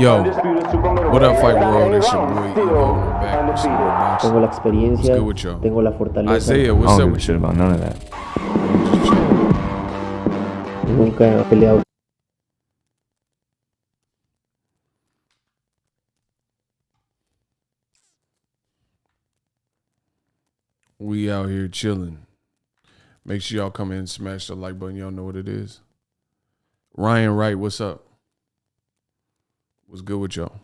Yo, what up, Fight World? It's your boy Evo. I'm back with some more boxing. Tengo la experiencia, What's good with y'all? tengo la fortaleza. Isaiah, what's I don't up give a with shit you? about none of that. Nunca he peleado. We out here chilling. Make sure y'all come in and smash the like button. Y'all know what it is. Ryan Wright, what's up? What's good with y'all?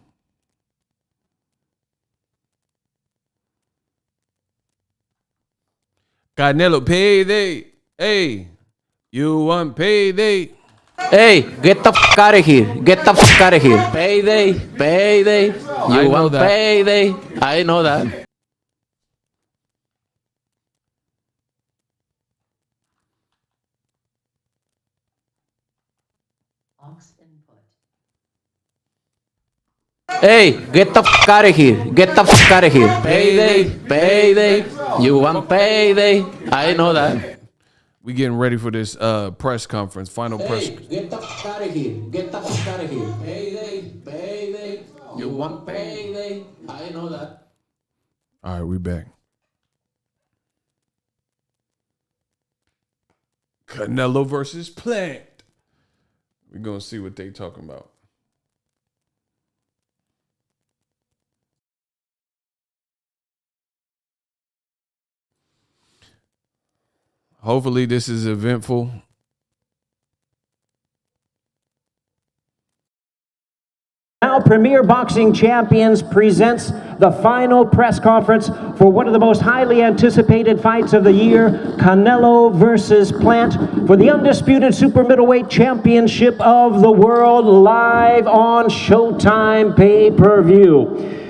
Canelo, payday. Hey, you want payday? Hey, get the fuck out of here. Get the fuck out of here. Payday, payday. You want that. payday. I know that. Hey, get the fuck out of here. Get the fuck out of here. Payday, payday. You want payday. I know that. We getting ready for this press conference, final press. Get the fuck out of here. Get the fuck out of here. Payday, payday. You want payday. I know that. All right, we back. Canelo versus Plant. We're going to see what they talking about. Hopefully this is eventful. Now, Premier Boxing Champions presents the final press conference for one of the most highly anticipated fights of the year, Canelo versus Plant, for the undisputed super middleweight championship of the world, live on Showtime pay-per-view.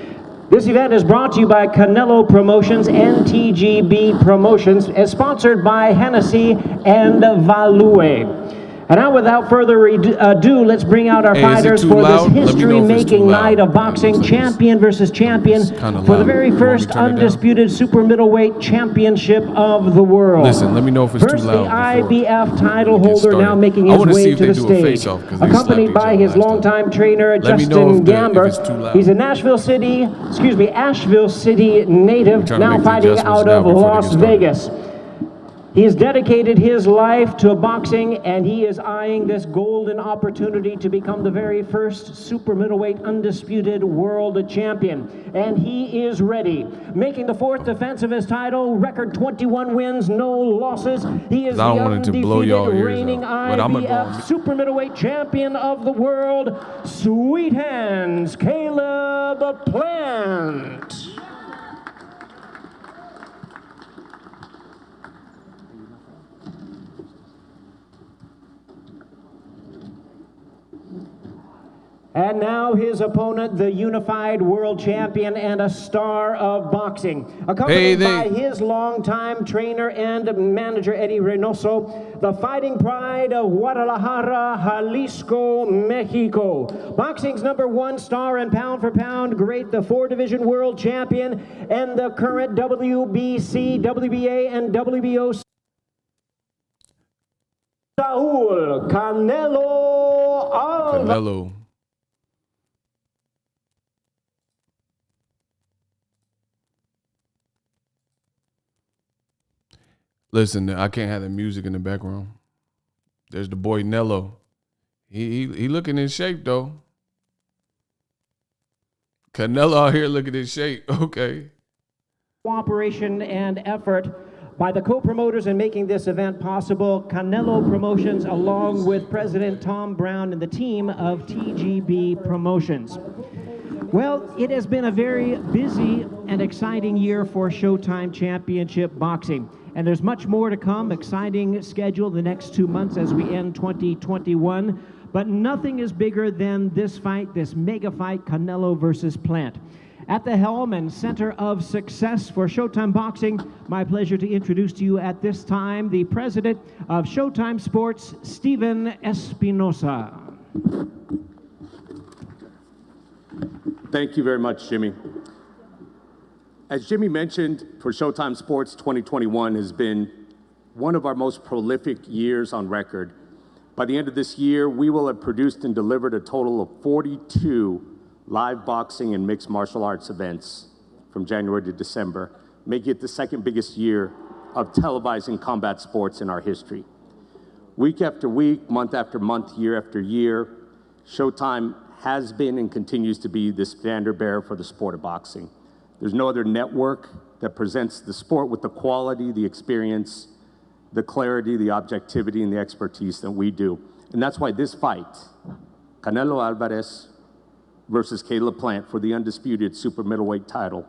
This event is brought to you by Canelo Promotions and TGB Promotions, as sponsored by Hennessy and Value. And now, without further ado, let's bring out our fighters for this history-making night of boxing, champion versus champion, for the very first undisputed super middleweight championship of the world. Listen, let me know if it's First, too loud. the IBF title holder now making his way to the stage, accompanied by his longtime trainer, Justin Gamber. He's a Asheville City native, now fighting out of Las Vegas. He has dedicated his life to boxing, and he is eyeing this golden opportunity to become the very first super middleweight undisputed world champion. And he is ready. Making the fourth defense of his title, record 21 wins, no losses. He is the undefeated reigning IBF super middleweight champion of the world, Sweet Hands, Caleb Plant. And now his opponent, the unified world champion and a star of boxing. Accompanied by his longtime trainer and manager, Eddie Reynoso, the fighting pride of Guadalajara, Jalisco, Mexico. Boxing's #1 star and pound for pound great, the 4-division world champion, and the current WBC, WBA, and WBO Saul Canelo Alvarez. Canelo. Listen, I can't have the music in the background. There's the boy Nello. He looking in shape though. Canelo out here looking in shape. Okay. Cooperation and effort by the co-promoters in making this event possible, Canelo Promotions, along with President Tom Brown and the team of TGB Promotions. Well, it has been a very busy and exciting year for Showtime Championship Boxing. And there's much more to come, exciting schedule the next 2 months as we end 2021. But nothing is bigger than this fight, this mega fight, Canelo versus Plant. At the helm and center of success for Showtime Boxing, my pleasure to introduce to you at this time the president of Showtime Sports, Steven Espinosa. Thank you very much, Jimmy. As Jimmy mentioned, for Showtime Sports, 2021 has been one of our most prolific years on record. By the end of this year, we will have produced and delivered a total of 42 live boxing and mixed martial arts events from January to December, making it the second biggest year of televising combat sports in our history. Week after week, month after month, year after year, Showtime has been and continues to be the standard bearer for the sport of boxing. There's no other network that presents the sport with the quality, the experience, the clarity, the objectivity, and the expertise that we do. And that's why this fight, Canelo Alvarez versus Caleb Plant for the undisputed super middleweight title,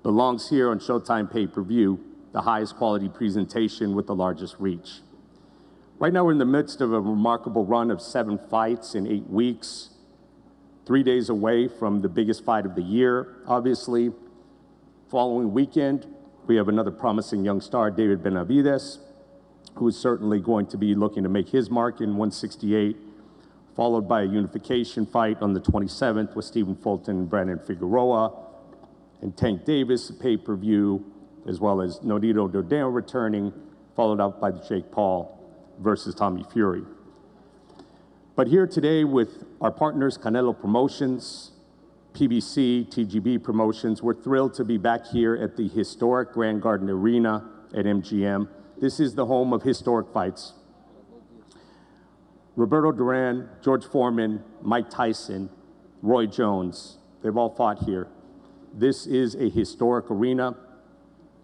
belongs here on Showtime pay-per-view, the highest quality presentation with the largest reach. Right now we're in the midst of a remarkable run of 7 fights in 8 weeks, 3 days away from the biggest fight of the year, obviously. Following weekend, we have another promising young star, David Benavidez, who is certainly going to be looking to make his mark in 168, followed by a unification fight on the 27th with Stephen Fulton and Brandon Figueroa, and Tank Davis, a pay-per-view, as well as Nonito Dordeno returning, followed up by Jake Paul versus Tommy Fury. But here today with our partners, Canelo Promotions, PBC, TGB Promotions, we're thrilled to be back here at the historic Grand Garden Arena at MGM. This is the home of historic fights. Roberto Duran, George Foreman, Mike Tyson, Roy Jones, they've all fought here. This is a historic arena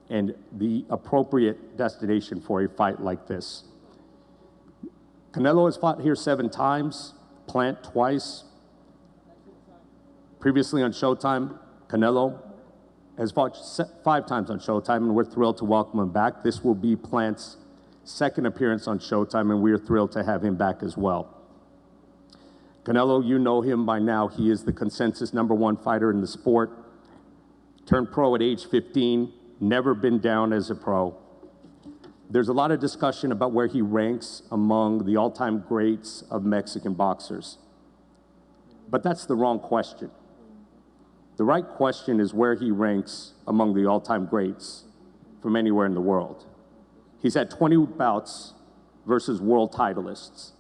and the appropriate destination for a fight like this. Canelo has fought here 7 times, Plant twice. Previously on Showtime, Canelo has fought 5 times on Showtime, and we're thrilled to welcome him back. This will be Plant's second appearance on Showtime, and we are thrilled to have him back as well. Canelo, you know him by now. He is the consensus #1 fighter in the sport. Turned pro at age 15, never been down as a pro. There's a lot of discussion about where he ranks among the all-time greats of Mexican boxers. But that's the wrong question. The right question is where he ranks among the all-time greats from anywhere in the world. He's had 20 bouts versus world titleists.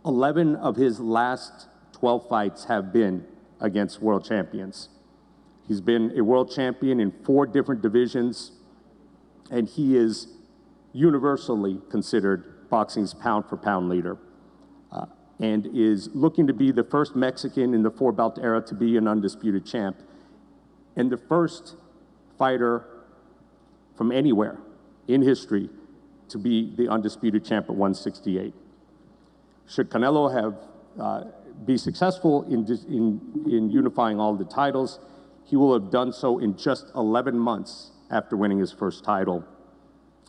11 of his last 12 fights have been against world champions. He's been a world champion in 4 different divisions, and he is universally considered boxing's pound-for-pound leader, and is looking to be the first Mexican in the 4-belt era to be an undisputed champ, and the first fighter from anywhere in history to be the undisputed champ at 168. Should Canelo be successful in unifying all the titles, he will have done so in just 11 months after winning his first title.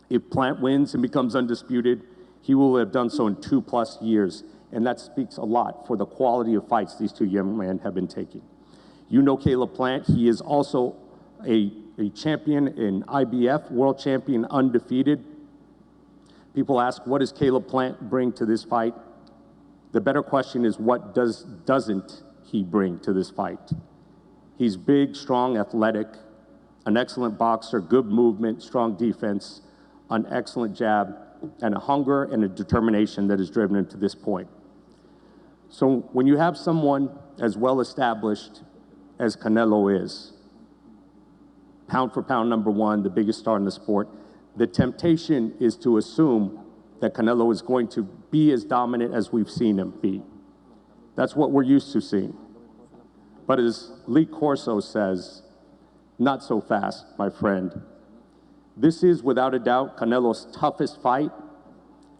If Plant wins and becomes undisputed, he will have done so in 2+ years, and that speaks a lot for the quality of fights these 2 young men have been taking. You know Caleb Plant. He is also a champion in IBF, world champion, undefeated. People ask, what does Caleb Plant bring to this fight? The better question is, what doesn't he bring to this fight? He's big, strong, athletic, an excellent boxer, good movement, strong defense, an excellent jab, and a hunger and a determination that has driven him to this point. So when you have someone as well established as Canelo is, pound for pound #1, the biggest star in the sport, the temptation is to assume that Canelo is going to be as dominant as we've seen him be. That's what we're used to seeing. But as Lee Corso says, not so fast, my friend. This is, without a doubt, Canelo's toughest fight,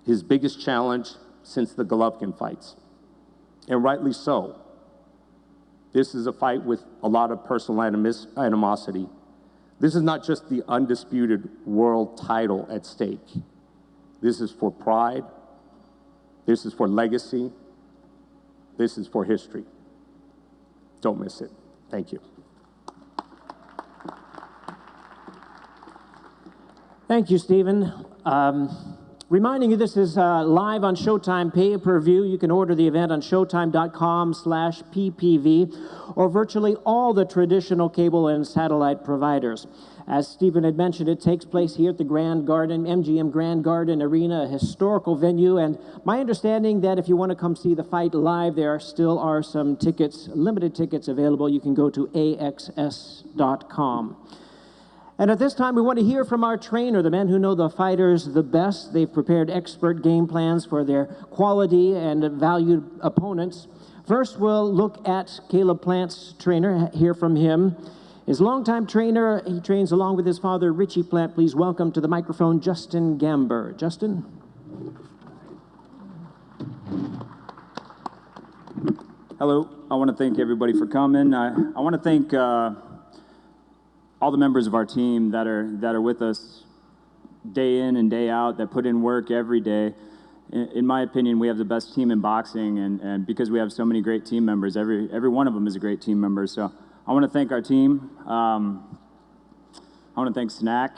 his biggest challenge since the Golovkin fights. And rightly so. This is a fight with a lot of personal animosity. This is not just the undisputed world title at stake. This is for pride. This is for legacy. This is for history. Don't miss it. Thank you. Thank you, Stephen. Reminding you, this is live on Showtime pay-per-view. You can order the event on showtime.com/ppv or virtually all the traditional cable and satellite providers. As Stephen had mentioned, it takes place here at the Grand Garden, MGM Grand Garden Arena, a historical venue. And my understanding that if you want to come see the fight live, there still are some tickets, limited tickets available. You can go to axs.com. And at this time, we want to hear from our trainer, the men who know the fighters the best. They've prepared expert game plans for their quality and valued opponents. First, we'll look at Caleb Plant's trainer, hear from him. His longtime trainer, he trains along with his father, Richie Plant. Please welcome to the microphone, Justin Gamber. Justin? Hello. I want to thank everybody for coming. I want to thank all the members of our team that are with us day in and day out, that put in work every day. In my opinion, we have the best team in boxing, and because we have so many great team members, every one of them is a great team member. So I want to thank our team. I want to thank Snack,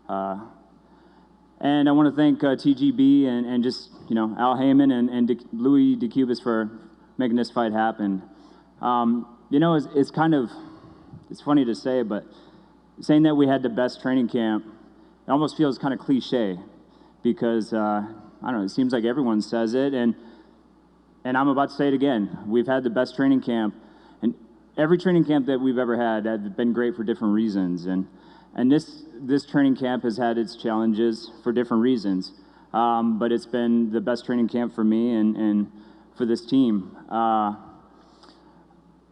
and I want to thank TGB and just Al Heyman and Louis DeCubas for making this fight happen. It's funny to say, but saying that we had the best training camp, it almost feels kind of cliche because, I don't know, it seems like everyone says it, and I'm about to say it again. We've had the best training camp, and every training camp that we've ever had have been great for different reasons, and this training camp has had its challenges for different reasons, but it's been the best training camp for me and for this team.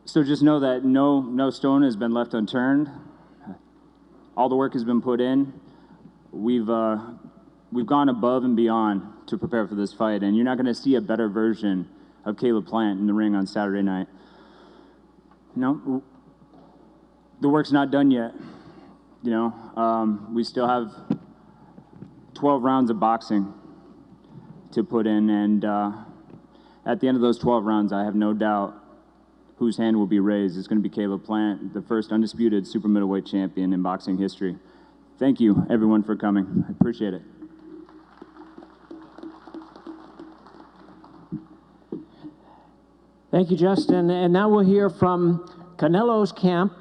So just know that no stone has been left unturned. All the work has been put in. We've gone above and beyond to prepare for this fight, and you're not going to see a better version of Caleb Plant in the ring on Saturday night. The work's not done yet. We still have 12 rounds of boxing to put in, and at the end of those 12 rounds, I have no doubt whose hand will be raised. It's going to be Caleb Plant, the first undisputed super middleweight champion in boxing history. Thank you, everyone, for coming. I appreciate it. Thank you, Justin. And now we'll hear from Canelo's camp.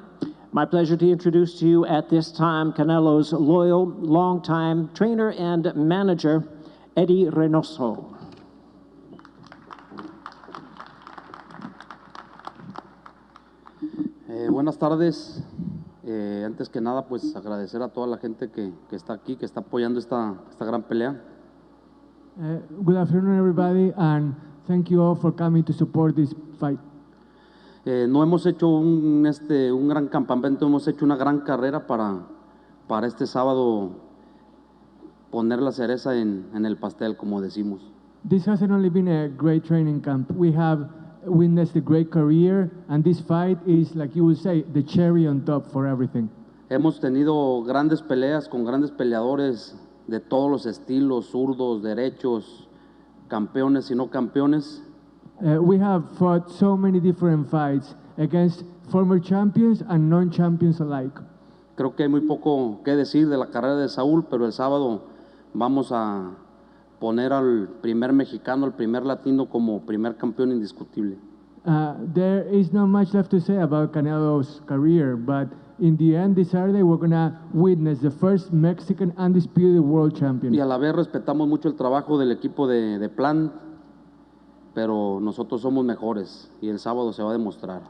My pleasure to introduce to you at this time Canelo's loyal, longtime trainer and manager, Eddie Reynoso. Buenas tardes. Antes que nada, pues agradecer a toda la gente que está aquí, que está apoyando esta gran pelea. Good afternoon, everybody, and thank you all for coming to support this fight. No hemos hecho un gran campamento, hemos hecho una gran carrera para este sábado poner la cereza en el pastel, como decimos. This hasn't only been a great training camp. We have witnessed a great career, and this fight is, like you would say, the cherry on top for everything. Hemos tenido grandes peleas con grandes peleadores de todos los estilos, zurdos, derechos, campeones y no campeones. We have fought so many different fights against former champions and non-champions alike. Creo que hay muy poco que decir de la carrera de Saúl, pero el sábado vamos a poner al primer mexicano, al primer latino como primer campeón indiscutible. There is not much left to say about Canelo's career, but in the end, this Saturday, we're going to witness the first Mexican undisputed world champion. Y a la vez respetamos mucho el trabajo del equipo de Plant, pero nosotros somos mejores y el sábado se va a demostrar.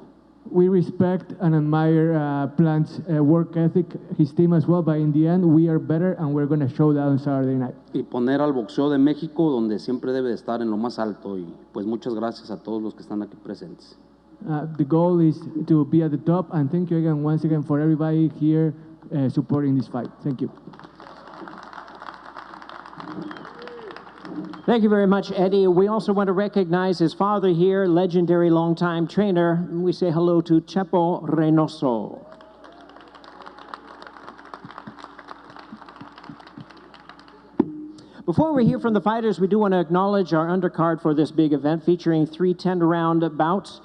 We respect and admire Plant's work ethic, his team as well, but in the end, we are better and we're going to show that on Saturday night. Y poner al boxeo de México donde siempre debe de estar, en lo más alto. Y pues muchas gracias a todos los que están aquí presentes. The goal is to be at the top, and thank you again, once again, for everybody here supporting this fight. Thank you. Thank you very much, Eddie. We also want to recognize his father here, legendary longtime trainer. We say hello to Chepo Reynoso. Before we hear from the fighters, we do want to acknowledge our undercard for this big event, featuring 3 10-round bouts.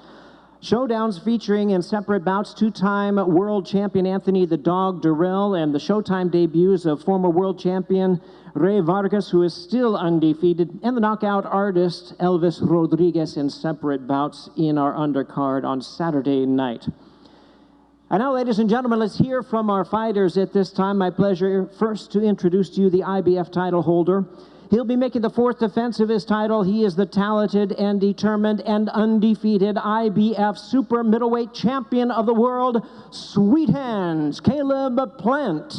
Showdowns featuring in separate bouts two-time world champion Anthony the Dog Durrell and the Showtime debuts of former world champion Ray Vargas, who is still undefeated, and the knockout artist Elvis Rodriguez in separate bouts in our undercard on Saturday night. And now, ladies and gentlemen, let's hear from our fighters at this time. My pleasure first to introduce to you the IBF title holder. He'll be making the fourth defense of his title. He is the talented and determined and undefeated IBF super middleweight champion of the world, Sweet Hands, Caleb Plant.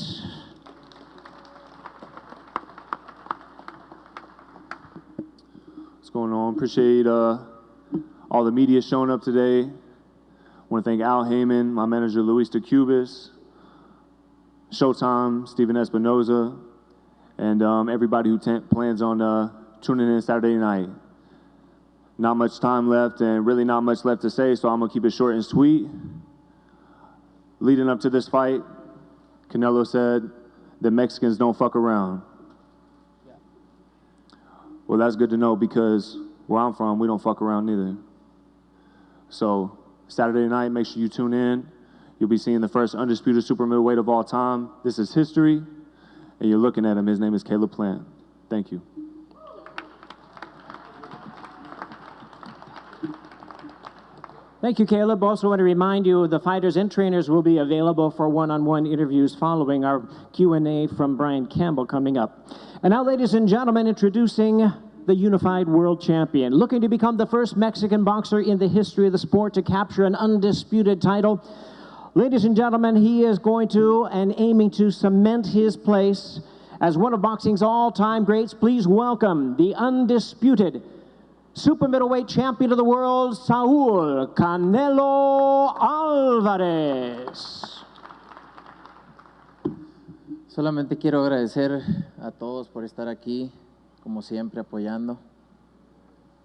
What's going on? Appreciate all the media showing up today. I want to thank Al Heyman, my manager Luis de Cubas, Showtime, Steven Espinoza, and everybody who plans on tuning in Saturday night. Not much time left and really not much left to say, so I'm going to keep it short and sweet. Leading up to this fight, Canelo said that Mexicans don't fuck around. Well, that's good to know because where I'm from, we don't fuck around neither. So Saturday night, make sure you tune in. You'll be seeing the first undisputed super middleweight of all time. This is history, and you're looking at him. His name is Caleb Plant. Thank you. Thank you, Caleb. Also want to remind you the fighters and trainers will be available for one-on-one interviews following our Q&A from Brian Campbell coming up. And now, ladies and gentlemen, introducing the unified world champion, looking to become the first Mexican boxer in the history of the sport to capture an undisputed title. Ladies and gentlemen, he is going to and aiming to cement his place as one of boxing's all-time greats. Please welcome the undisputed super middleweight champion of the world, Saul Canelo Alvarez. Solamente quiero agradecer a todos por estar aquí, como siempre, apoyando.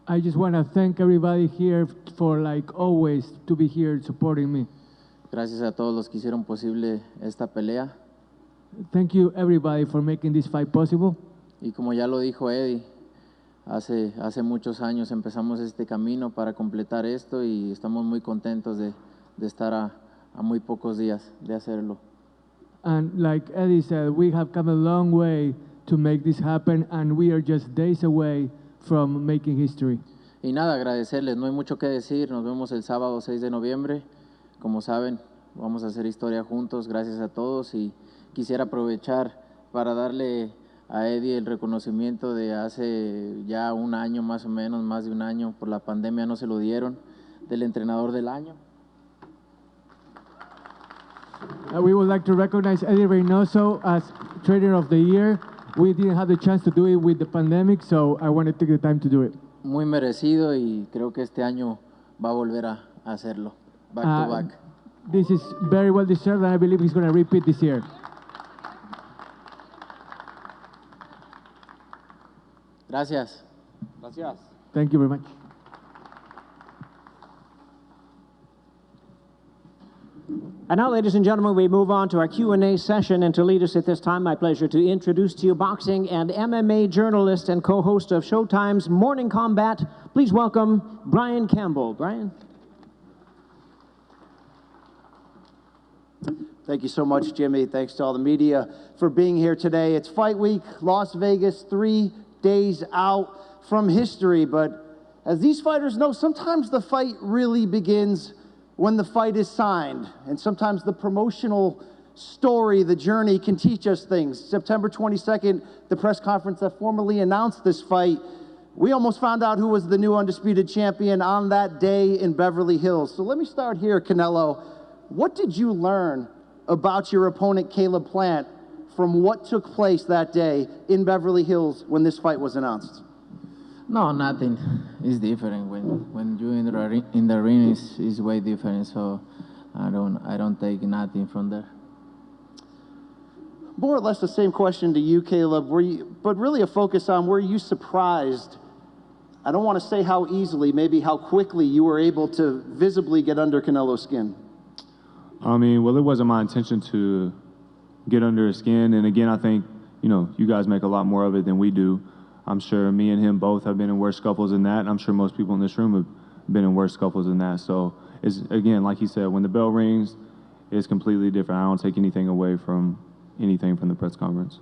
I just want to thank everybody here for, like always, to be here supporting me. Gracias a todos los que hicieron posible esta pelea. Thank you, everybody, for making this fight possible. Y como ya lo dijo Eddie, hace muchos años empezamos este camino para completar esto y estamos muy contentos de estar a muy pocos días de hacerlo. And like Eddie said, we have come a long way to make this happen, and we are just days away from making history. Y nada, agradecerles, no hay mucho que decir, nos vemos el sábado 6 de noviembre, como saben, vamos a hacer historia juntos, gracias a todos, y quisiera aprovechar para darle a Eddie el reconocimiento de hace ya un año más o menos, más de un año, por la pandemia no se lo dieron, del entrenador del año. We would like to recognize Eddie Reynoso as Trainer of the Year. We didn't have the chance to do it with the pandemic, so I want to take the time to do it. Muy merecido y creo que este año va a volver a hacerlo, back to back. This is very well deserved, and I believe he's going to repeat this year. Gracias. Gracias. Thank you very much. And now, ladies and gentlemen, we move on to our Q&A session. And to lead us at this time, my pleasure to introduce to you boxing and MMA journalist and co-host of Showtime's Morning Combat. Please welcome Brian Campbell. Brian. Thank you so much, Jimmy. Thanks to all the media for being here today. It's Fight Week, Las Vegas, 3 days out from history. But as these fighters know, sometimes the fight really begins when the fight is signed. And sometimes the promotional story, the journey can teach us things. September 22nd, the press conference that formally announced this fight, we almost found out who was the new undisputed champion on that day in Beverly Hills. So let me start here, Canelo. What did you learn about your opponent, Caleb Plant, from what took place that day in Beverly Hills when this fight was announced? No, nothing. It's different when you in the ring is way different. So I don't take nothing from there. More or less the same question to you, Caleb. But really a focus on, were you surprised? I don't want to say how easily, maybe how quickly you were able to visibly get under Canelo's skin. I mean, well, it wasn't my intention to get under his skin. And again, I think, you guys make a lot more of it than we do. I'm sure me and him both have been in worse scuffles than that. And I'm sure most people in this room have been in worse scuffles than that. So, it's, again, like he said, when the bell rings, it's completely different. I don't take anything away from anything from the press conference.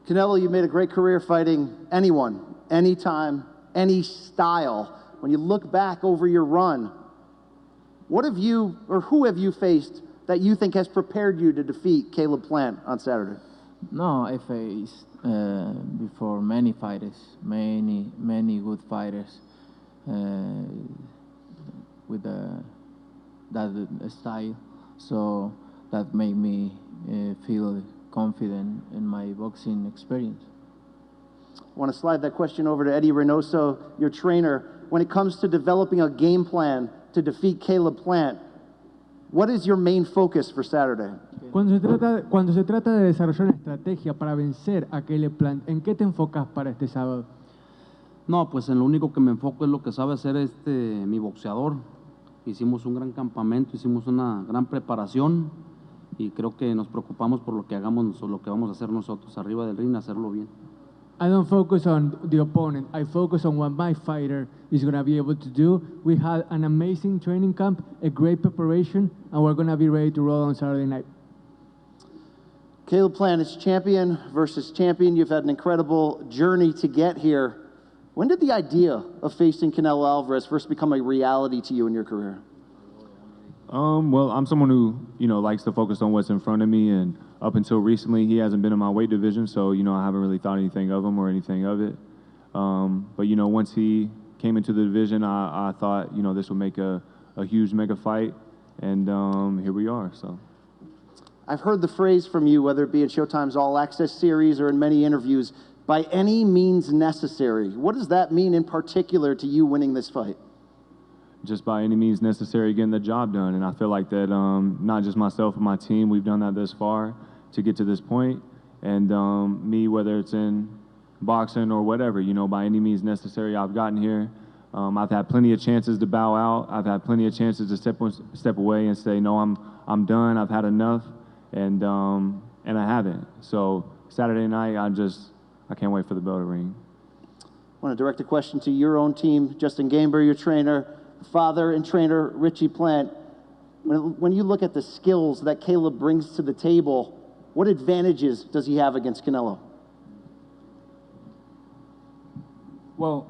Canelo, you made a great career fighting anyone, anytime, any style. When you look back over your run, What have you, or who have you faced that you think has prepared you to defeat Caleb Plant on Saturday? No, I faced before many fighters, many good fighters with that style, so that made me feel confident in my boxing experience. I want to slide that question over to Eddie Reynoso, your trainer. When it comes to developing a game plan to defeat Caleb Plant, what is your main focus for Saturday? Cuando se trata de desarrollar una estrategia para vencer a Caleb Plant, ¿en qué te enfocas para este sábado? No, pues en lo único que me enfoco es lo que sabe hacer mi boxeador. Hicimos un gran campamento, hicimos una gran preparación y creo que nos preocupamos por lo que hagamos, lo que vamos a hacer nosotros arriba del ring, hacerlo bien. I don't focus on the opponent. I focus on what my fighter is going to be able to do. We had an amazing training camp, a great preparation, and we're going to be ready to roll on Saturday night. Caleb Plant is champion versus champion. You've had an incredible journey to get here. When did the idea of facing Canelo Alvarez first become a reality to you in your career? Well, I'm someone who, likes to focus on what's in front of me, and up until recently, he hasn't been in my weight division, so, I haven't really thought anything of him or anything of it. But, once he came into the division, I thought, this would make a huge mega fight, and here we are, so. I've heard the phrase from you, whether it be in Showtime's All Access series or in many interviews, by any means necessary. What does that mean in particular to you winning this fight? Just by any means necessary, getting the job done. And I feel like that not just myself and my team, we've done that this far to get to this point. And me, whether it's in boxing or whatever, by any means necessary, I've gotten here. I've had plenty of chances to bow out. I've had plenty of chances to step away and say, no, I'm done. I've had enough, and I haven't. So Saturday night, I can't wait for the bell to ring. I want to direct a question to your own team, Justin Gainber, your trainer, father and trainer Richie Plant. When you look at the skills that Caleb brings to the table, what advantages does he have against Canelo? Well,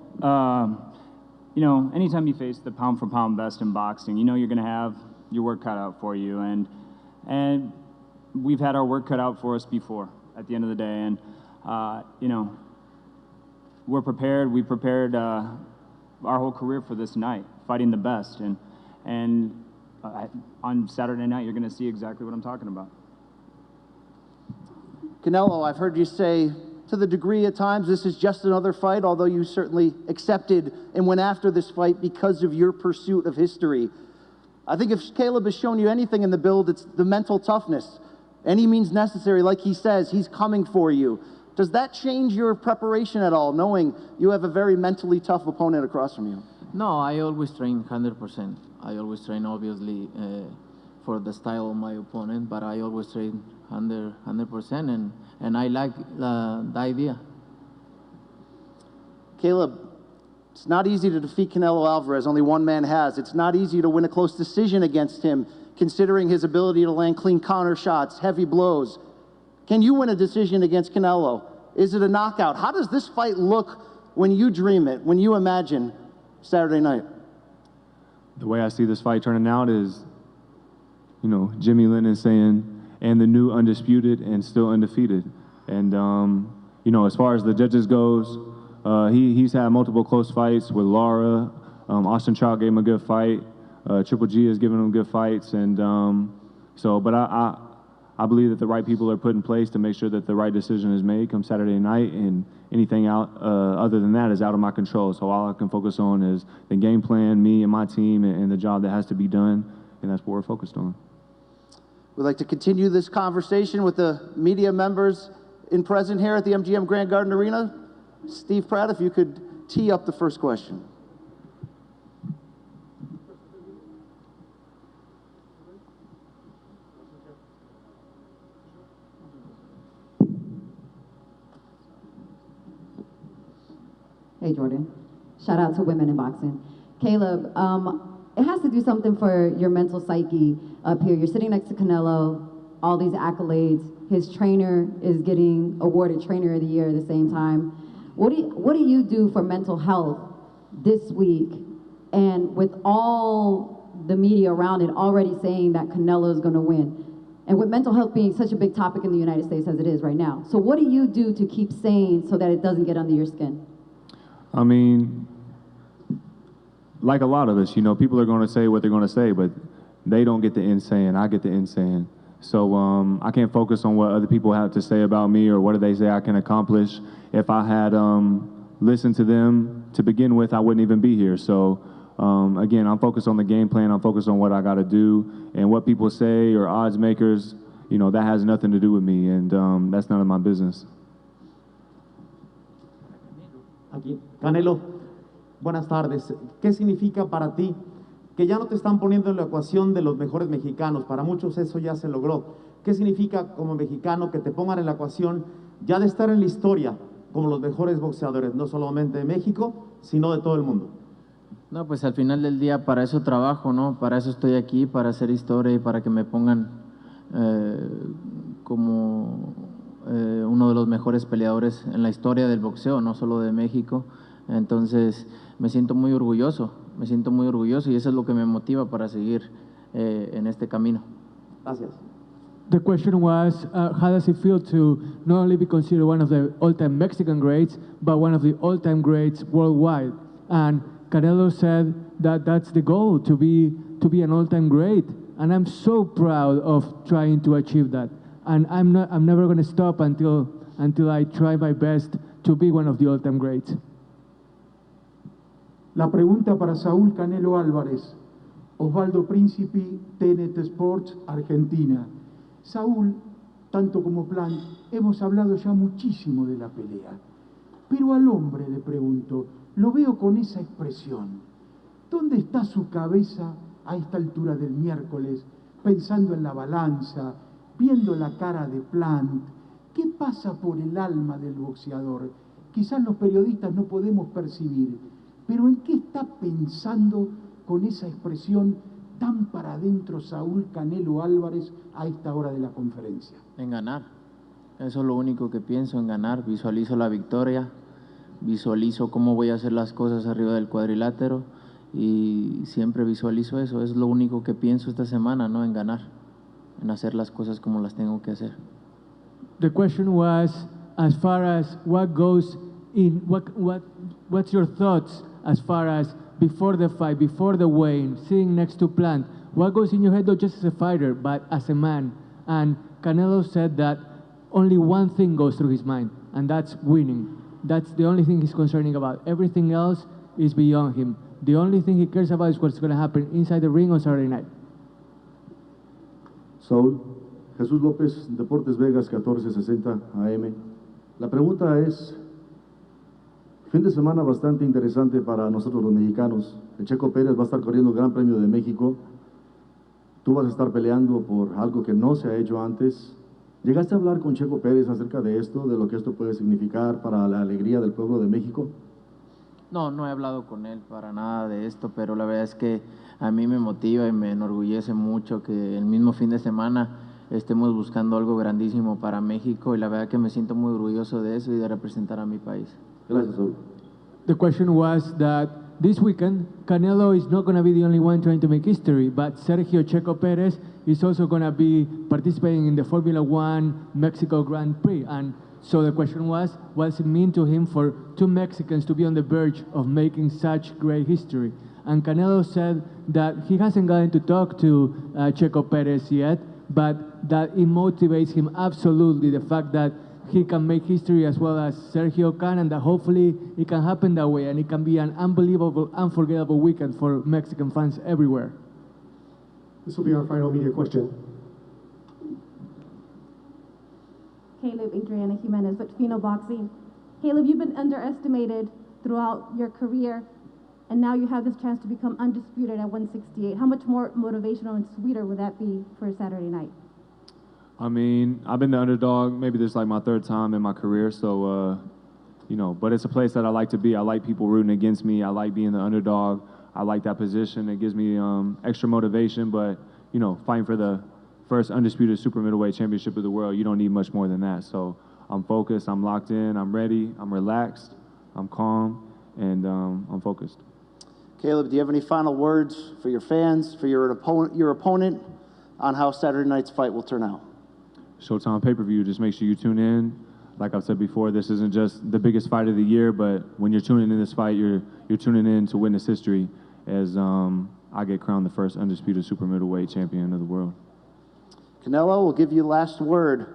anytime you face the pound for pound best in boxing, you're going to have your work cut out for you, and we've had our work cut out for us before. At the end of the day, and we're prepared. We prepared our whole career for this night, fighting the best, and on Saturday night, you're going to see exactly what I'm talking about. Canelo, I've heard you say, to the degree at times, this is just another fight, although you certainly accepted and went after this fight because of your pursuit of history. I think if Caleb has shown you anything in the build, it's the mental toughness. Any means necessary, like he says, he's coming for you. Does that change your preparation at all, knowing you have a very mentally tough opponent across from you? No, I always train 100%. I always train, obviously, for the style of my opponent, but I always train 100%, and I like the idea. Caleb, it's not easy to defeat Canelo Alvarez. Only one man has. It's not easy to win a close decision against him, considering his ability to land clean counter shots, heavy blows. Can you win a decision against Canelo? Is it a knockout? How does this fight look when you dream it, when you imagine Saturday night? The way I see this fight turning out is, Jimmy Lennon saying, and the new undisputed and still undefeated. And, as far as the judges goes, he's had multiple close fights with Lara. Austin Trout gave him a good fight. Triple G has given him good fights, and but I believe that the right people are put in place to make sure that the right decision is made come Saturday night, and anything other than that is out of my control. So all I can focus on is the game plan, me and my team, and the job that has to be done, and that's what we're focused on. We'd like to continue this conversation with the media members present here at the MGM Grand Garden Arena. Steve Pratt, if you could tee up the first question. Hey, Jordan. Shout out to women in boxing. Caleb, it has to do something for your mental psyche up here. You're sitting next to Canelo, all these accolades. His trainer is getting awarded Trainer of the Year at the same time. What do you do for mental health this week? And with all the media around it already saying that Canelo is going to win. And with mental health being such a big topic in the United States as it is right now. So what do you do to keep sane so that it doesn't get under your skin? I mean, like a lot of us, you know, people are going to say what they're going to say, but they don't get the end saying. I get the end saying. So I can't focus on what other people have to say about me or what do they say I can accomplish. If I had listened to them to begin with, I wouldn't even be here. So again, I'm focused on the game plan. I'm focused on what I got to do, and what people say or odds makers, you know, that has nothing to do with me, and that's none of my business. Aquí. Canelo, buenas tardes. ¿Qué significa para ti que ya no te están poniendo en la ecuación de los mejores mexicanos? Para muchos eso ya se logró. ¿Qué significa como mexicano que te pongan en la ecuación ya de estar en la historia como los mejores boxeadores, no solamente de México, sino de todo el mundo? No, pues al final del día para eso trabajo, ¿no? Para eso estoy aquí, para hacer historia y para que me pongan como uno de los mejores peleadores en la historia del boxeo, no solo de México. Entonces me siento muy orgulloso y eso es lo que me motiva para seguir en este camino. Gracias. The question was, how does it feel to not only be considered one of the all-time Mexican greats, but one of the all-time greats worldwide? And Canelo said that that's the goal, to be an all-time great. And I'm so proud of trying to achieve that. And I'm never going to stop until I try my best to be one of the all-time greats. La pregunta para Saúl Canelo Álvarez, Osvaldo Príncipe, TNT Sports, Argentina. Saúl, tanto como Plant, hemos hablado ya muchísimo de la pelea. Pero al hombre le pregunto, lo veo con esa expresión. ¿Dónde está su cabeza a esta altura del miércoles, pensando en la balanza, viendo la cara de Plant? ¿Qué pasa por el alma del boxeador? Quizás los periodistas no podemos percibir, pero ¿en qué está pensando con esa expresión tan para adentro Saúl Canelo Álvarez a esta hora de la conferencia? En ganar. Eso es lo único que pienso, en ganar. Visualizo la victoria, visualizo cómo voy a hacer las cosas arriba del cuadrilátero y siempre visualizo eso. Es lo único que pienso esta semana, ¿no? En ganar, en hacer las cosas como las tengo que hacer. The question was, as far as what goes in, what's your thoughts as far as before the fight, before the weigh-in, sitting next to Plant? What goes in your head, not just as a fighter, but as a man? And Canelo said that only one thing goes through his mind, and that's winning. That's the only thing he's concerning about. Everything else is beyond him. The only thing he cares about is what's going to happen inside the ring on Saturday night. Saúl, Jesús López, Deportes Vegas, 1460 AM. La pregunta es, fin de semana bastante interesante para nosotros los mexicanos. El Checo Pérez va a estar corriendo el Gran Premio de México. Tú vas a estar peleando por algo que no se ha hecho antes. ¿Llegaste a hablar con Checo Pérez acerca de esto, de lo que esto puede significar para la alegría del pueblo de México? No, no he hablado con él para nada de esto, pero la verdad es que a mí me motiva y me enorgullece mucho que el mismo fin de semana estemos buscando algo grandísimo para México y la verdad que me siento muy orgulloso de eso y de representar a mi país. Gracias, Saúl. The question was that this weekend, Canelo is not going to be the only one trying to make history, but Sergio Checo Perez is also going to be participating in the Formula One Mexico Grand Prix. And so the question was, what does it mean to him for two Mexicans to be on the verge of making such great history? And Canelo said that he hasn't gotten to talk to Checo Perez yet, but that it motivates him absolutely, the fact that he can make history as well as Sergio can, and that hopefully it can happen that way, and it can be an unbelievable, unforgettable weekend for Mexican fans everywhere. This will be our final media question. Caleb Adriana Jimenez with Fino Boxing. Caleb, you've been underestimated throughout your career, and now you have this chance to become undisputed at 168. How much more motivational and sweeter would that be for Saturday night? I mean, I've been the underdog. Maybe this is like my third time in my career. So, you know, but it's a place that I like to be. I like people rooting against me. I like being the underdog. I like that position. It gives me extra motivation. But, you know, fighting for the first undisputed super middleweight championship of the world, you don't need much more than that. So I'm focused. I'm locked in. I'm ready. I'm relaxed. I'm calm. And I'm focused. Caleb, do you have any final words for your fans, for your opponent, on how Saturday night's fight will turn out? Showtime pay-per-view, just make sure you tune in. Like I've said before, this isn't just the biggest fight of the year, but when you're tuning in this fight, you're tuning in to witness history as I get crowned the first undisputed super middleweight champion of the world. Canelo, we'll give you last word.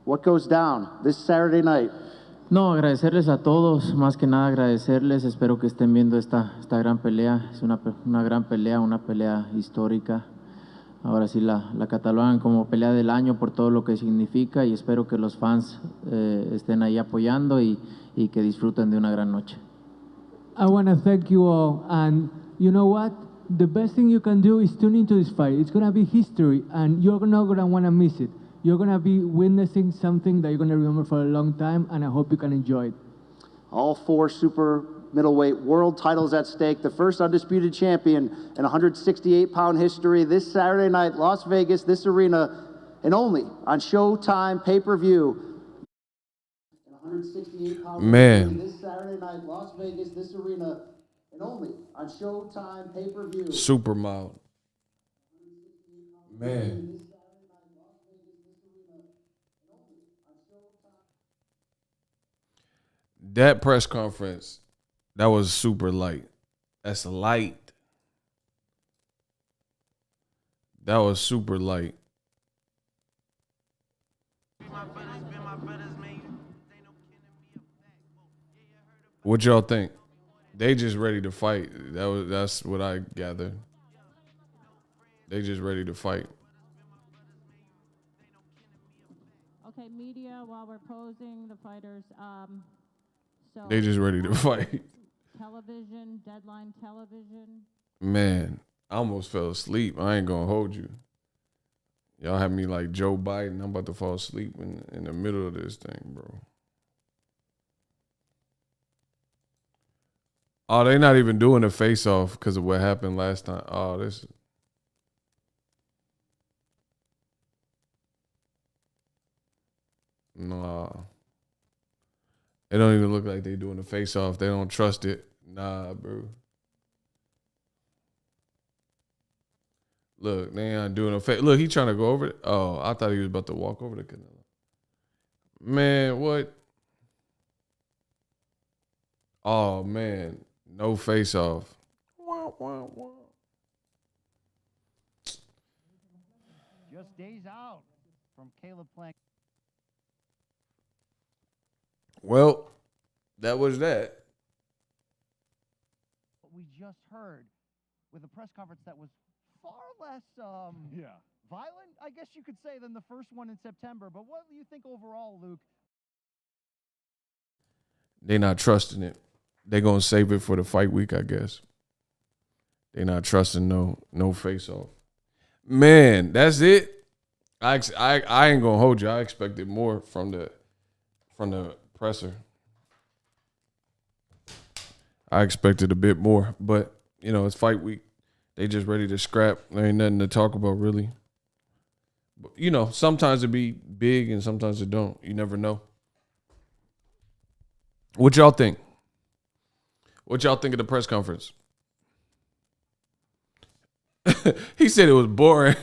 What goes down this Saturday night? No, agradecerles a todos, más que nada agradecerles, espero que estén viendo esta gran pelea, es una gran pelea, una pelea histórica. Ahora sí la catalogan como pelea del año por todo lo que significa y espero que los fans estén ahí apoyando y que disfruten de una gran noche. I want to thank you all, and you know what? The best thing you can do is tune into this fight. It's going to be history, and you're not going to want to miss it. You're going to be witnessing something that you're going to remember for a long time, and I hope you can enjoy it. All 4 super middleweight world titles at stake. The first undisputed champion in 168-pound history this Saturday night, Las Vegas, this arena, and only on Showtime pay-per-view. 168-pound Man. This Saturday night, Las Vegas, this arena, and only on Showtime pay-per-view. Super mild. Man. That press conference, that was super light. That's light. That was super light. What y'all think? They just ready to fight. That's what I gathered. They just ready to fight. Okay, media, while we're posing the fighters, so They just ready to fight. television, Deadline Television. Man, I almost fell asleep. I ain't gonna hold you. Y'all have me like Joe Biden. I'm about to fall asleep in the middle of this thing, bro. Oh, they not even doing a face-off because of what happened last time. Oh, this. Nah. It don't even look like they doing a face-off. They don't trust it. Nah, bro. Look, they ain't doing a face. Look, he trying to go over it. Oh, I thought he was about to walk over to Canelo. Man, what? Oh, man. No face-off. Just days out from Caleb Plank. Well, that was that. What we just heard with a press conference that was far less violent, I guess you could say, than the first one in September. But what do you think overall, Luke? They not trusting it. They gonna save it for the fight week, I guess. They not trusting no face off. Man, that's it. I ain't gonna hold you. I expected more from the presser. I expected a bit more, but you know it's fight week. They just ready to scrap. There ain't nothing to talk about really. But, you know, sometimes it be big and sometimes it don't. You never know. What y'all think? What y'all think of the press conference? He said it was boring.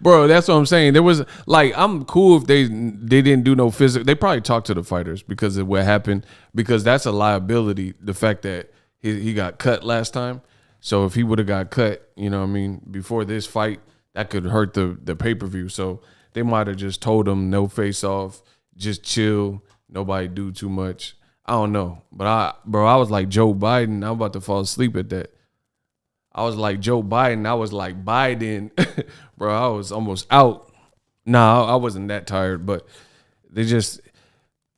Bro, that's what I'm saying. There was like, I'm cool if they didn't do no physical. They probably talked to the fighters because of what happened, because that's a liability. The fact that he got cut last time. So if he would have got cut, you know what I mean, before this fight, that could hurt the pay-per-view. So they might have just told him no face off, just chill, nobody do too much. I don't know. But I was like Joe Biden. I'm about to fall asleep at that. I was like Joe Biden. I was like Biden. Bro, I was almost out. Nah, I wasn't that tired, but they just,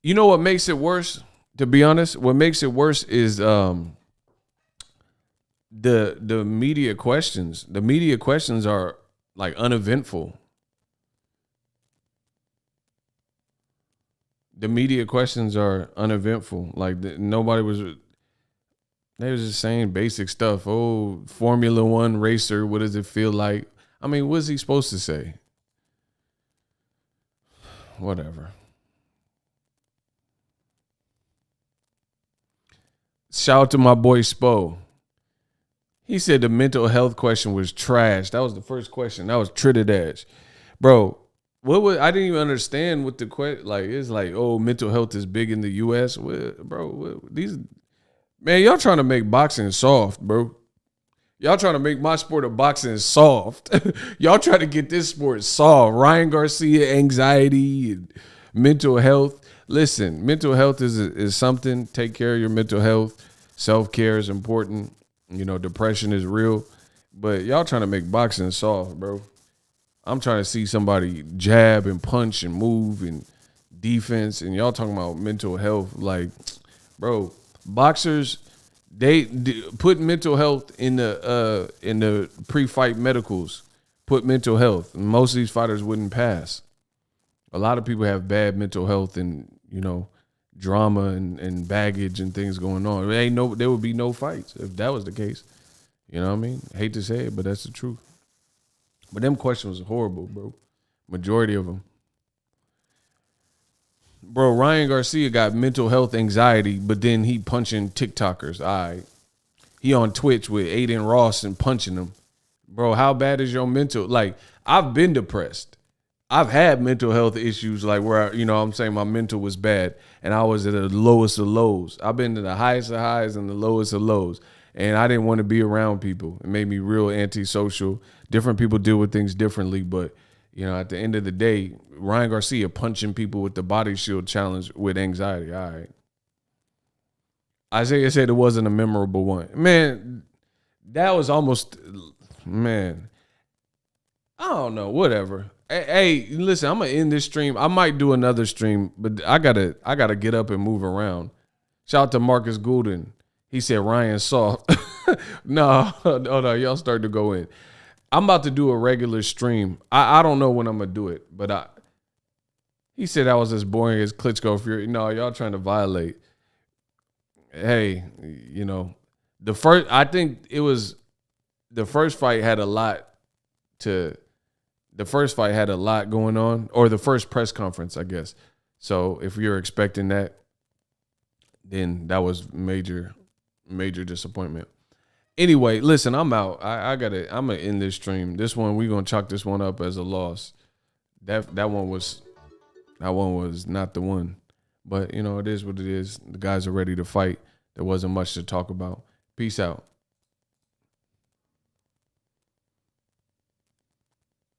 you know what makes it worse, to be honest? What makes it worse is the media questions. The media questions are like uneventful. The media questions are uneventful. Like nobody was. They was just saying basic stuff. Oh, Formula One racer. What does it feel like? I mean, what's he supposed to say? Whatever. Shout out to my boy Spo. He said the mental health question was trash. That was the first question. That was Trinidad. Bro, I didn't even understand what the question, like, it's like, oh, mental health is big in the U.S. Man, y'all trying to make boxing soft, bro. Y'all trying to make my sport of boxing soft. Y'all trying to get this sport soft. Ryan Garcia, anxiety, and mental health. Listen, mental health is something. Take care of your mental health. Self-care is important. You know, depression is real. But y'all trying to make boxing soft, bro. I'm trying to see somebody jab and punch and move and defense, and y'all talking about mental health. Like, bro, boxers, they put mental health in the pre-fight medicals. Put mental health. Most of these fighters wouldn't pass. A lot of people have bad mental health and, you know, drama and baggage and things going on. There would be no fights if that was the case. You know what I mean? I hate to say it, but that's the truth. But them questions was horrible, bro. Majority of them. Bro, Ryan Garcia got mental health anxiety, but then he punching TikTokers. All right. He on Twitch with Aiden Ross and punching them. Bro, how bad is your mental? Like, I've been depressed. I've had mental health issues, like where, you know, I'm saying my mental was bad and I was at the lowest of lows. I've been to the highest of highs and the lowest of lows. And I didn't want to be around people. It made me real antisocial. Different people deal with things differently. But, you know, at the end of the day, Ryan Garcia punching people with the body shield challenge with anxiety. All right. Isaiah said it wasn't a memorable one. Man, that was almost, man, I don't know, whatever. Hey, listen, I'm gonna end this stream. I might do another stream, but I gotta get up and move around. Shout out to Marcus Goulden. He said Ryan soft. No, y'all starting to go in. I'm about to do a regular stream. I don't know when I'm gonna do it, but he said I was as boring as Klitschko Fury. No, y'all trying to violate. Hey, you know, I think it was the first fight had a lot going on, or the first press conference, I guess. So if you're expecting that, then that was major disappointment. Anyway, listen, I'm out. I'm gonna end this stream. This one, we're gonna chalk this one up as a loss. That one was not the one. But you know, it is what it is. The guys are ready to fight. There wasn't much to talk about. Peace out.